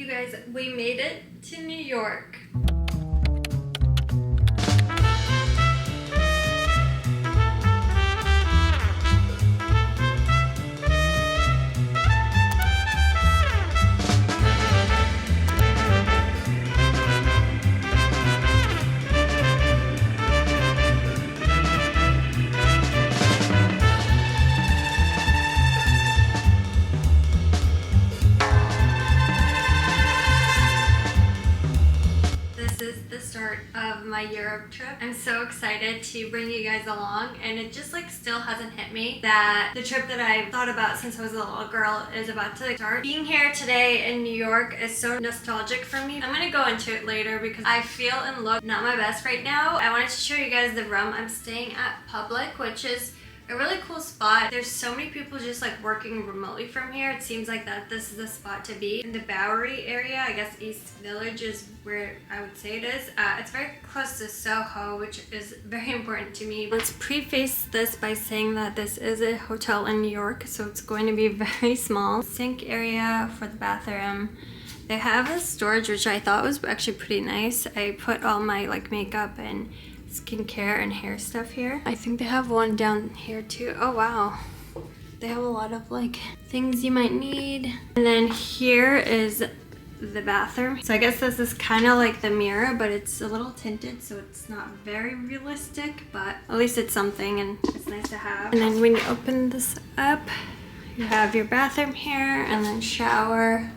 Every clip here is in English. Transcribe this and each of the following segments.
You guys, we made it to New York. Of my Europe trip. I'm so excited to bring you guys along, and it just like still hasn't hit me that the trip that I thought about since I was a little girl is about to start. Being here today in New York is so nostalgic for me. I'm gonna go into it later because I feel and look not my best right now. I wanted to show you guys the room. I'm staying at Public, which is a really cool spot. There's so many people just like working remotely from here. It seems like that this is the spot to be. In the Bowery area, I guess East Village is where I would say it is. It's very close to Soho, which is very important to me. Let's preface this by saying that this is a hotel in New York, so it's going to be very small. Sink area for the bathroom. They have a storage, which I thought was actually pretty nice. I put all my like makeup and skincare and hair stuff here. I think they have one down here too. Oh wow. They have a lot of like things you might need. And then here is the bathroom. So I guess this is kind of like the mirror, but it's a little tinted, so it's not very realistic, but at least it's something and it's nice to have. And then when you open this up, you have your bathroom here and then shower.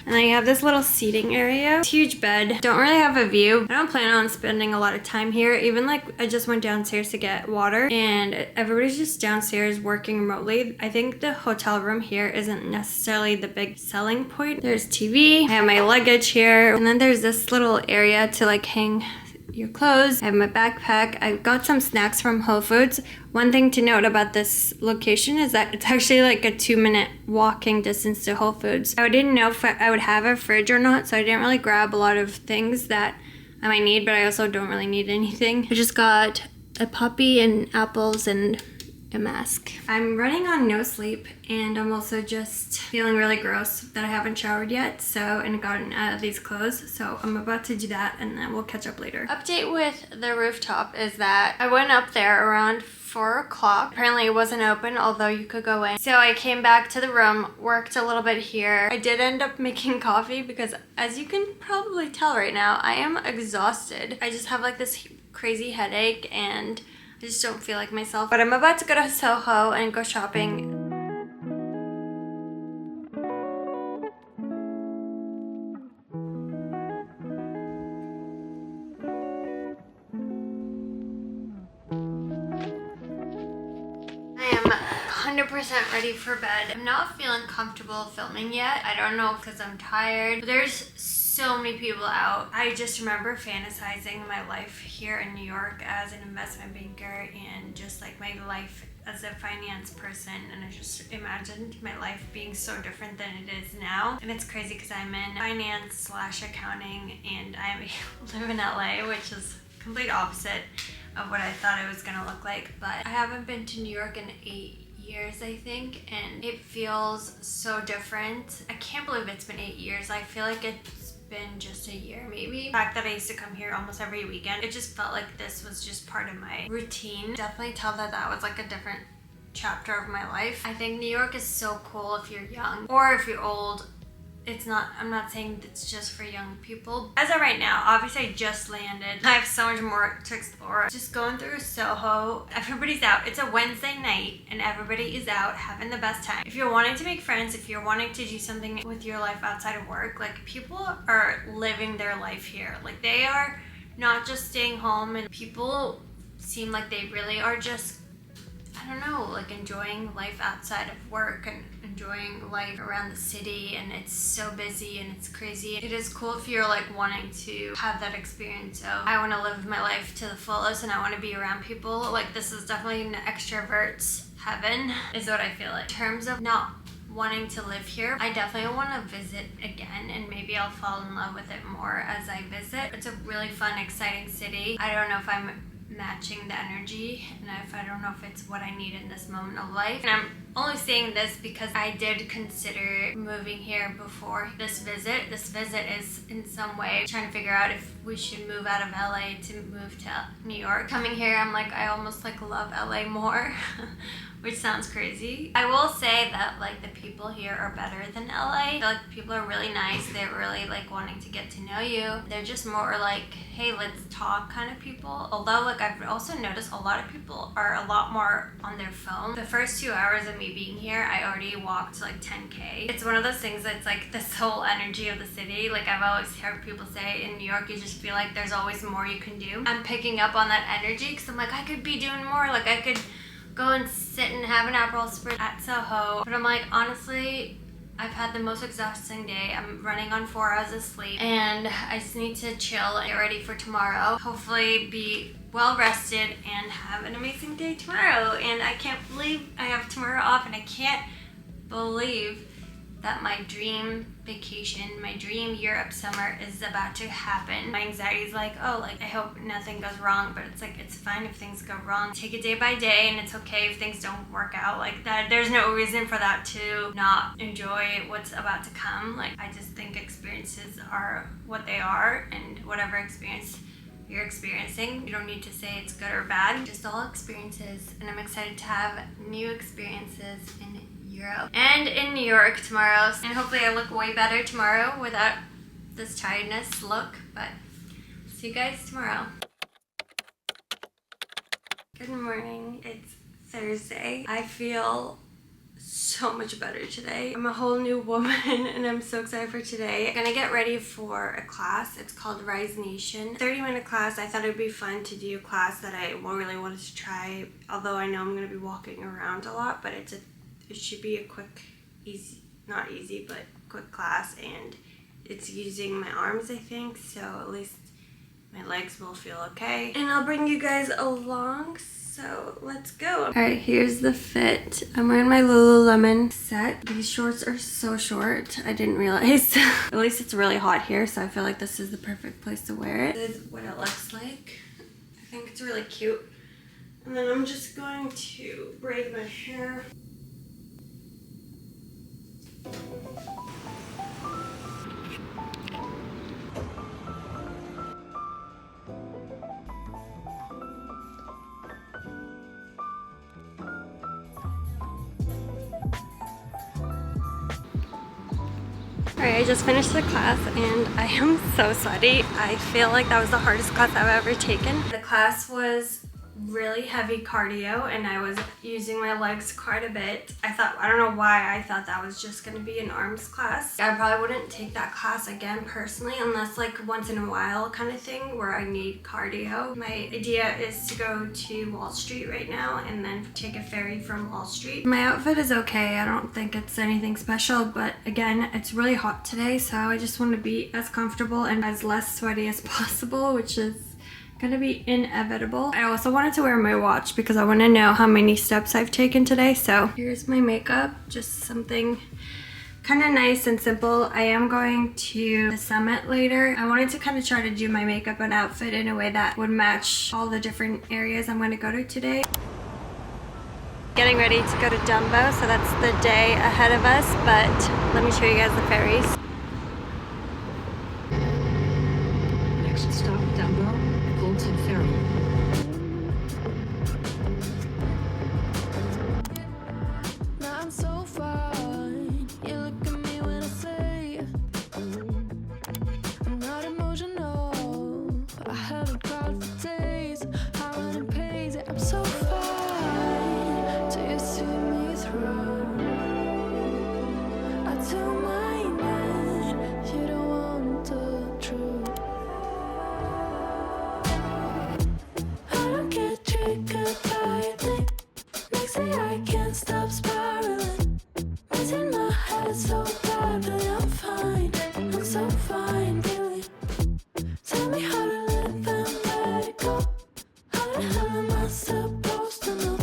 And then you have this little seating area. Huge bed. Don't really have a view. I don't plan on spending a lot of time here. Even like I just went downstairs to get water and everybody's just downstairs working remotely. I think the hotel room here isn't necessarily the big selling point. There's TV. I have my luggage here. And then there's this little area to like hang your clothes. I have my backpack. I got some snacks from Whole Foods. One thing to note about this location is that it's actually like a 2-minute walking distance to Whole Foods. I didn't know if I would have a fridge or not, so I didn't really grab a lot of things that I might need, but I also don't really need anything. I just got a puppy and apples and a mask. I'm running on no sleep, and I'm also just feeling really gross that I haven't showered yet, and gotten out of these clothes, so I'm about to do that and then we'll catch up later. Update with the rooftop is that I went up there around 4 o'clock. Apparently it wasn't open, although you could go in. So I came back to the room, worked a little bit here. I did end up making coffee because, as you can probably tell right now, I am exhausted. I just have like this crazy headache and I just don't feel like myself. But I'm about to go to Soho and go shopping. I am 100% ready for bed. I'm not feeling comfortable filming yet. I don't know because I'm tired. There's so many people out. I just remember fantasizing my life here in New York as an investment banker and just like my life as a finance person, and I just imagined my life being so different than it is now. And it's crazy because I'm in finance / accounting and I live in LA, which is complete opposite of what I thought it was gonna look like. But I haven't been to New York in 8 years, I think, and it feels so different. I can't believe it's been 8 years. I feel like it's been just a year maybe. The fact that I used to come here almost every weekend, it just felt like this was just part of my routine. Definitely tell that that was like a different chapter of my life. I think New York is so cool if you're young or if you're old. It's not, I'm not saying it's just for young people. As of right now, obviously I just landed. I have so much more to explore. Just going through Soho. Everybody's out. It's a Wednesday night and everybody is out having the best time. If you're wanting to make friends, if you're wanting to do something with your life outside of work, like people are living their life here. Like they are not just staying home, and people seem like they really are just, I don't know, like enjoying life outside of work and enjoying life around the city. And it's so busy and it's crazy. It is cool if you're like wanting to have that experience. So I want to live my life to the fullest and I want to be around people. Like this is definitely an extrovert's heaven is what I feel like. In terms of not wanting to live here, I definitely want to visit again, and maybe I'll fall in love with it more as I visit. It's a really fun, exciting city. I don't know if I'm matching the energy, and if I don't know if it's what I need in this moment of life. And I'm only saying this because I did consider moving here before this visit. This visit is in some way trying to figure out if we should move out of LA to move to New York. Coming here, I'm like, I almost like love LA more, which sounds crazy. I will say that like the people here are better than LA. I feel like people are really nice. They're really like wanting to get to know you. They're just more like, hey, let's talk kind of people. Although like I've also noticed a lot of people are a lot more on their phone. The first 2 hours of me being here, I already walked like 10K. It's one of those things that's like this whole energy of the city. Like I've always heard people say in New York, you just feel like there's always more you can do. I'm picking up on that energy because I'm like, I could be doing more. Like I could go and sit and have an Aperol Spritz at Soho. But I'm like, honestly, I've had the most exhausting day. I'm running on 4 hours of sleep and I just need to chill and get ready for tomorrow. Hopefully be well rested and have an amazing day tomorrow. And I can't believe I have tomorrow off, and I can't believe that my dream vacation, my dream Europe summer is about to happen. My anxiety is like, oh, like I hope nothing goes wrong, but it's like, it's fine if things go wrong. Take it day by day, and it's okay if things don't work out like that. There's no reason for that to not enjoy what's about to come. Like I just think experiences are what they are, and whatever experience you're experiencing, you don't need to say it's good or bad, just all experiences. And I'm excited to have new experiences in Europe and in New York tomorrow, and hopefully I look way better tomorrow without this tiredness look. But see you guys tomorrow. Good morning. It's Thursday. I feel so much better today. I'm a whole new woman and I'm so excited for today. I'm gonna get ready for a class. It's called Rise Nation. 30-minute class. I thought it would be fun to do a class that I really wanted to try, although I know I'm gonna be walking around a lot, but it should be a quick, easy, not easy, but quick class, and it's using my arms, I think, so at least my legs will feel okay. And I'll bring you guys along, so let's go. All right, here's the fit. I'm wearing my Lululemon set. These shorts are so short. I didn't realize. At least it's really hot here, so I feel like this is the perfect place to wear it. This is what it looks like. I think it's really cute. And then I'm just going to braid my hair. Alright, I just finished the class and I am so sweaty. I feel like that was the hardest class I've ever taken. The class was really heavy cardio and I was using my legs quite a bit. I don't know why I thought that was just going to be an arms class. I probably wouldn't take that class again personally, unless like once in a while kind of thing where I need cardio. My idea is to go to Wall Street right now and then take a ferry from Wall Street. My outfit is okay. I don't think it's anything special, but again, it's really hot today, so I just want to be as comfortable and as less sweaty as possible, which is gonna be inevitable. I also wanted to wear my watch because I want to know how many steps I've taken today. So here's my makeup, just something kind of nice and simple. I am going to the summit later. I wanted to kind of try to do my makeup and outfit in a way that would match all the different areas I'm going to go to today. Getting ready to go to Dumbo, so that's the day ahead of us, but let me show you guys the ferries. Next stop, Dumbo. Fulton Ferry. Now I'm so fine. You look at me when I say I'm not emotional. I haven't cried for days. I run in pains. I'm so fine. Do you see me through? I do my best. You don't want the truth. I can't stop spiraling. What's in my head so badly? I'm fine, I'm so fine, really. Tell me how to live and let it go. How the hell am I supposed to know?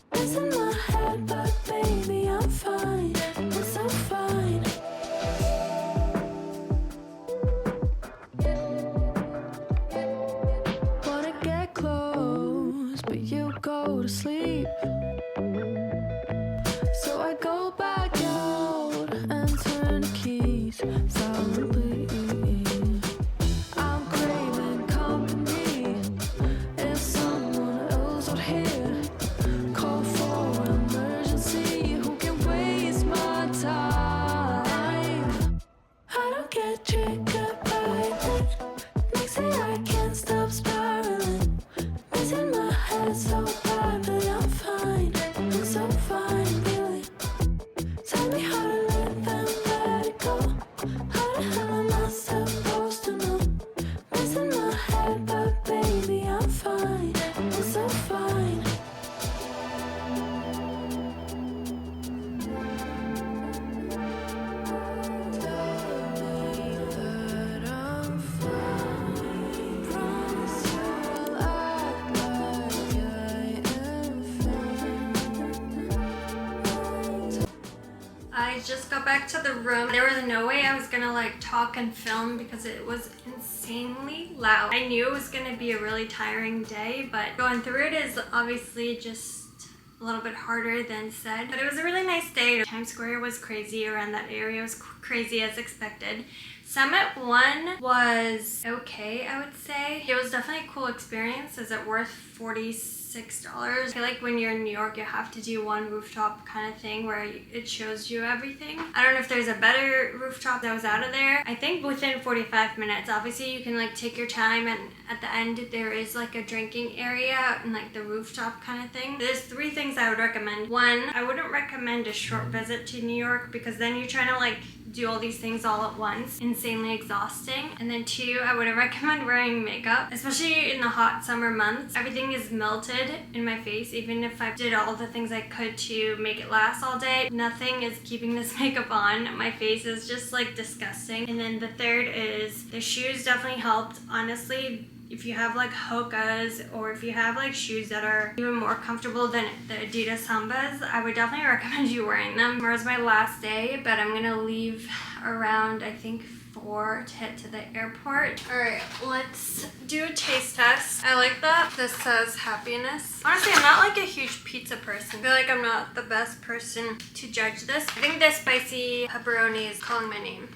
What's in my head, but baby, I'm fine, I'm so fine. Wanna get close, but you go to sleep. So get triggered by it. Next day I can't stop spiraling. Raising my head so badly, I'm fine. I'm so fine, really. Tell me how to live and let it go. How the hell am I supposed to know? Raising my head, but baby, I'm fine. I'm so fine. I just got back to the room. There was no way I was gonna like talk and film because it was insanely loud. I knew it was gonna be a really tiring day, but going through it is obviously just a little bit harder than said. But it was a really nice day. Times Square was crazy. Around that area was crazy as expected. Summit 1 was okay, I would say. It was definitely a cool experience. Is it worth $46? I feel like when you're in New York, you have to do one rooftop kind of thing where it shows you everything. I don't know if there's a better rooftop that was out of there. I think within 45 minutes, obviously you can like take your time, and at the end there is like a drinking area and like the rooftop kind of thing. There's 3 things I would recommend. 1, I wouldn't recommend a short visit to New York because then you're trying to like do all these things all at once. Insanely exhausting. And then 2, I wouldn't recommend wearing makeup, especially in the hot summer months. Everything is melted in my face. Even if I did all the things I could to make it last all day, nothing is keeping this makeup on. My face is just like disgusting. And then the 3rd is the shoes definitely helped. Honestly, if you have like Hoka's or if you have like shoes that are even more comfortable than the Adidas Sambas, I would definitely recommend you wearing them. Tomorrow's my last day, but I'm gonna leave around, I think, 4 to head to the airport. Alright, let's do a taste test. I like that this says happiness. Honestly, I'm not like a huge pizza person. I feel like I'm not the best person to judge this. I think the spicy pepperoni is calling my name.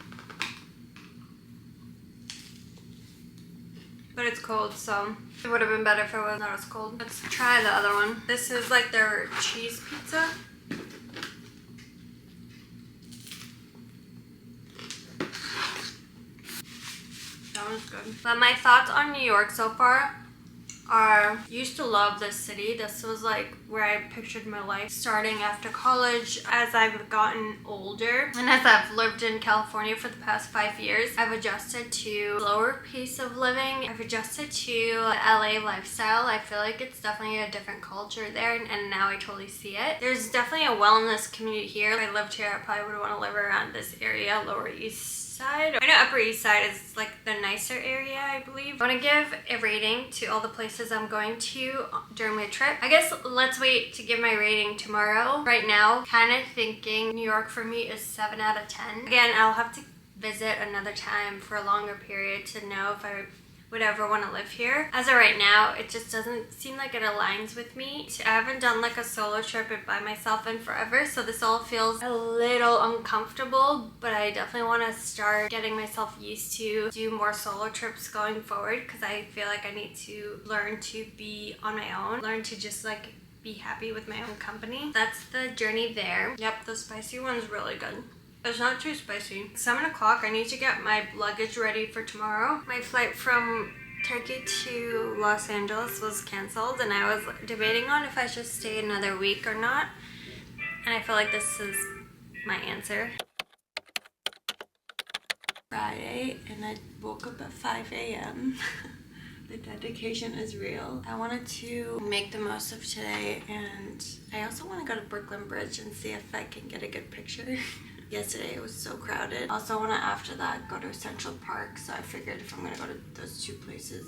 But it's cold, so it would have been better if it was not as cold. Let's try the other one. This is like their cheese pizza. That one's good. But my thoughts on New York so far are, used to love this city. This was like where I pictured my life starting after college. As I've gotten older and as I've lived in California for the past 5 years, I've adjusted to slower pace of living. I've adjusted to the LA lifestyle. I feel like it's definitely a different culture there, and now I totally see it. There's definitely a wellness community here. If I lived here, I probably would want to live around this area, Lower East Side. I know Upper East Side is like the nicer area, I believe. I want to give a rating to all the places I'm going to during my trip. I guess let's wait to give my rating tomorrow. Right now, kind of thinking New York for me is 7 out of 10. Again, I'll have to visit another time for a longer period to know if I would ever want to live here. As of right now, it just doesn't seem like it aligns with me. I haven't done like a solo trip by myself in forever, so this all feels a little uncomfortable, but I definitely want to start getting myself used to do more solo trips going forward, because I feel like I need to learn to be on my own, learn to just like be happy with my own company. That's the journey there. Yep, the spicy one's really good. It's not too spicy. 7 o'clock, I need to get my luggage ready for tomorrow. My flight from Turkey to Los Angeles was canceled, and I was debating on if I should stay another week or not. And I feel like this is my answer. Friday, and I woke up at 5 a.m. The dedication is real. I wanted to make the most of today, and I also want to go to Brooklyn Bridge and see if I can get a good picture. Yesterday it was so crowded. Also, I want to, after that, go to Central Park, so I figured if I'm going to go to those 2 places,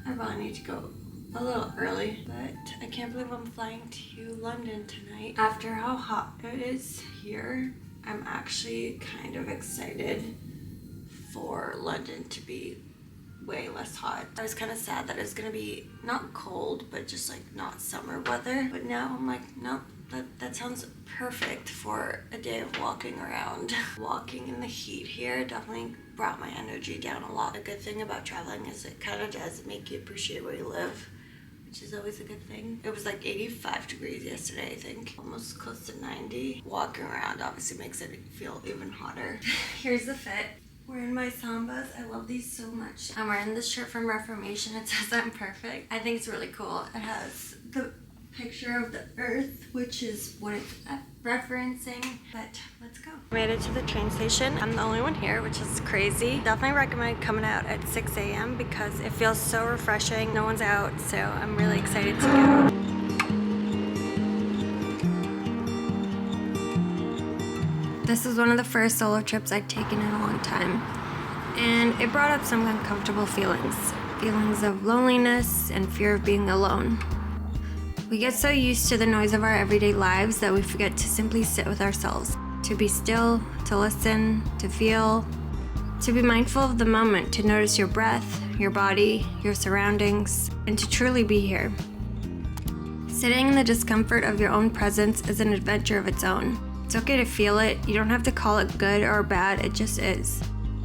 I probably need to go a little early. But I can't believe I'm flying to London tonight. After how hot it is here, I'm actually kind of excited for London to be way less hot. I was kind of sad that it was going to be not cold, but just like not summer weather. But now I'm like, nope. That sounds perfect for a day of walking around. Walking in the heat here definitely brought my energy down a lot. A good thing about traveling is it kind of does make you appreciate where you live, which is always a good thing. It was like 85 degrees yesterday, I think. Almost close to 90. Walking around obviously makes it feel even hotter. Here's the fit. Wearing my sambas. I love these so much. I'm wearing this shirt from Reformation. It says I'm perfect. I think it's really cool. It has the picture of the earth, which is what it's referencing. But let's go. Made it to the train station. I'm the only one here, which is crazy. Definitely recommend coming out at 6 a.m. because it feels so refreshing. No one's out, so I'm really excited to go. This is one of the first solo trips I'd taken in a long time, and it brought up some uncomfortable feelings. Feelings of loneliness and fear of being alone. We get so used to the noise of our everyday lives that we forget to simply sit with ourselves, to be still, to listen, to feel, to be mindful of the moment, to notice your breath, your body, your surroundings, and to truly be here. Sitting in the discomfort of your own presence is an adventure of its own. It's okay to feel it. You don't have to call it good or bad, it just is.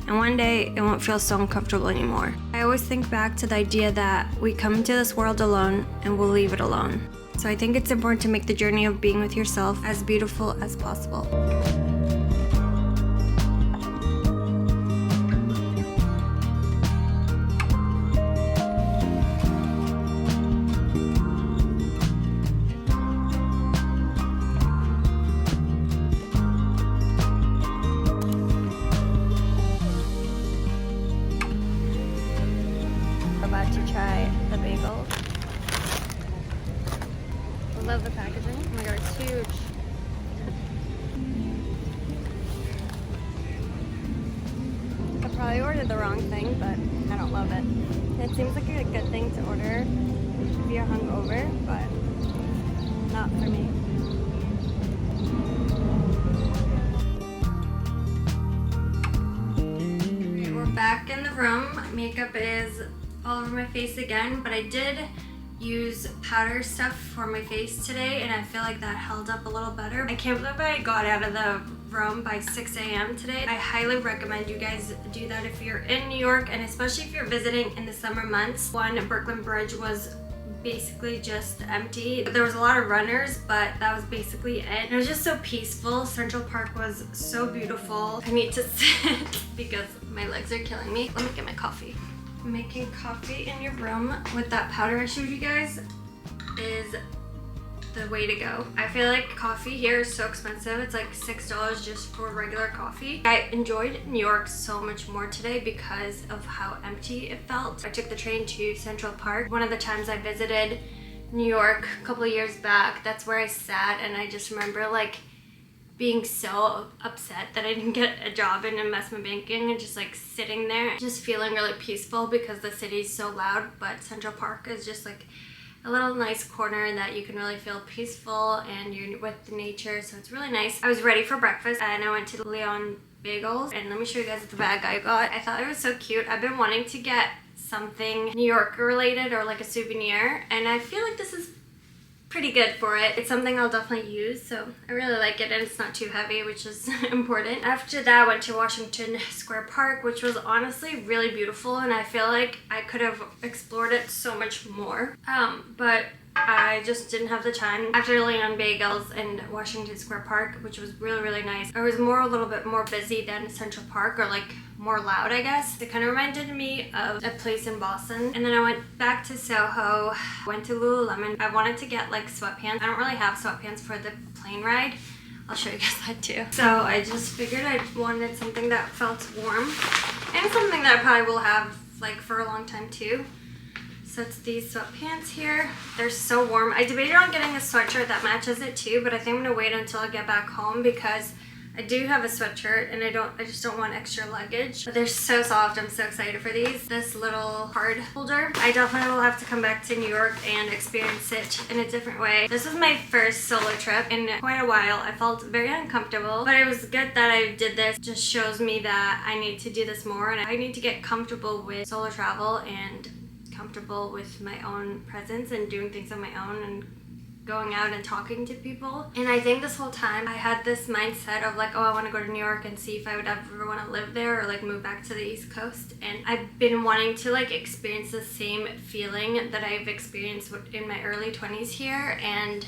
And one day, it won't feel so uncomfortable anymore. I always think back to the idea that we come into this world alone and we'll leave it alone. So I think it's important to make the journey of being with yourself as beautiful as possible. About to try the bagel. I love the packaging. Oh my god, it's huge. I probably ordered the wrong thing, but I don't love it. It seems like a good thing to order if you're hungover, but not for me. Okay, we're back in the room. Makeup is all over my face again, but I did use powder stuff for my face today and I feel like that held up a little better. I can't believe I got out of the room by 6 a.m. today. I highly recommend you guys do that if you're in New York, and especially if you're visiting in the summer months. One, Brooklyn Bridge was basically just empty. There was a lot of runners, but that was basically it. It was just so peaceful. Central Park was so beautiful. I need to sit because my legs are killing me. Let me get my coffee. Making coffee in your room with that powder I showed you guys is the way to go. I feel like coffee here is so expensive. It's like $6 just for regular coffee. I enjoyed New York so much more today because of how empty it felt. I took the train to Central Park. One of the times I visited New York a couple of years back, that's where I sat, and I just remember like being so upset that I didn't get a job in investment banking and just like sitting there, just feeling really peaceful because the city's so loud. But Central Park is just like a little nice corner that you can really feel peaceful and you're with the nature, so it's really nice. I was ready for breakfast and I went to Leon Bagels, and let me show you guys the bag I got. I thought it was so cute. I've been wanting to get something New York related or like a souvenir, and I feel like this is pretty good for it. It's something I'll definitely use, so I really like it, and it's not too heavy, which is important. After that, I went to Washington Square Park, which was honestly really beautiful, and I feel like I could have explored it so much more, but I just didn't have the time. After Leon Bagels and Washington Square Park, which was really, really nice, I was a little bit more busy than Central Park, or like more loud, I guess. It kind of reminded me of a place in Boston. And then I went back to Soho, went to Lululemon. I wanted to get like sweatpants. I don't really have sweatpants for the plane ride. I'll show you guys that too. So I just figured I wanted something that felt warm and something that I probably will have like for a long time too. So it's these sweatpants here. They're so warm. I debated on getting a sweatshirt that matches it too, but I think I'm gonna wait until I get back home because I do have a sweatshirt and I just don't want extra luggage. But they're so soft. I'm so excited for these. This little card holder. I definitely will have to come back to New York and experience it in a different way. This was my first solo trip in quite a while. I felt very uncomfortable, but it was good that I did this. It just shows me that I need to do this more, and I need to get comfortable with solo travel and comfortable with my own presence and doing things on my own and going out and talking to people. And I think this whole time I had this mindset of like, oh, I want to go to New York and see if I would ever want to live there or like move back to the East Coast. And I've been wanting to like experience the same feeling that I've experienced in my early 20s here, and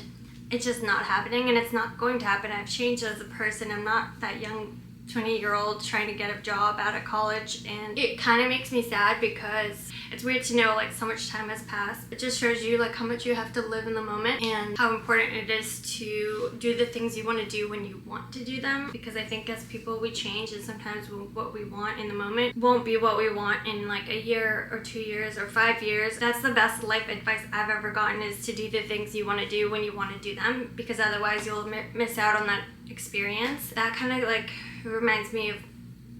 it's just not happening, and it's not going to happen. I've changed as a person. I'm not that young 20-year-old trying to get a job out of college, and it kind of makes me sad because it's weird to know like so much time has passed. It just shows you like how much you have to live in the moment and how important it is to do the things you want to do when you want to do them, because I think as people we change, and sometimes what we want in the moment won't be what we want in like a year or 2 years or 5 years. That's the best life advice I've ever gotten, is to do the things you want to do when you want to do them, because otherwise you'll miss out on that experience. That kind of like reminds me of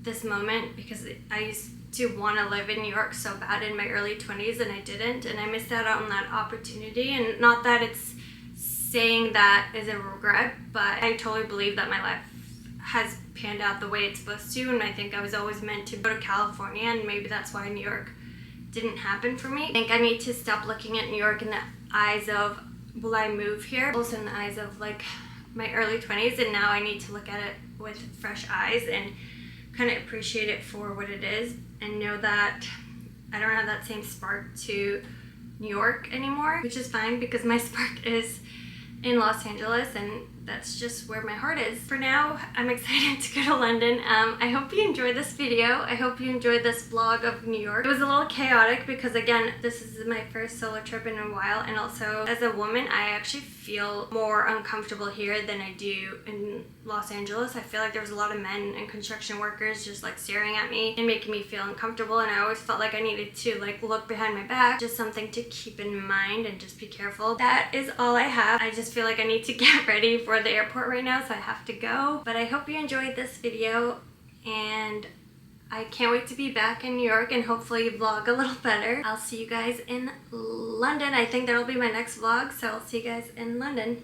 this moment, because I used to want to live in New York so bad in my early 20s, and I didn't, and I missed out on that opportunity. And not that it's saying that is a regret, but I totally believe that my life has panned out the way it's supposed to, and I think I was always meant to go to California, and maybe that's why New York didn't happen for me. I think I need to stop looking at New York in the eyes of, will I move here? Also in the eyes of like my early 20s, and now I need to look at it with fresh eyes and kind of appreciate it for what it is, and know that I don't have that same spark to New York anymore, which is fine because my spark is in Los Angeles, and that's just where my heart is. For now, I'm excited to go to London. I hope you enjoyed this video. I hope you enjoyed this vlog of New York. It was a little chaotic because again, this is my first solo trip in a while, and also as a woman, I actually feel more uncomfortable here than I do in Los Angeles. I feel like there was a lot of men and construction workers just like staring at me and making me feel uncomfortable, and I always felt like I needed to like look behind my back. Just something to keep in mind and just be careful. That is all I have. I just feel like I need to get ready for the airport right now, so I have to go. But I hope you enjoyed this video, and I can't wait to be back in New York and hopefully vlog a little better. I'll see you guys in London. I think that'll be my next vlog, so I'll see you guys in London.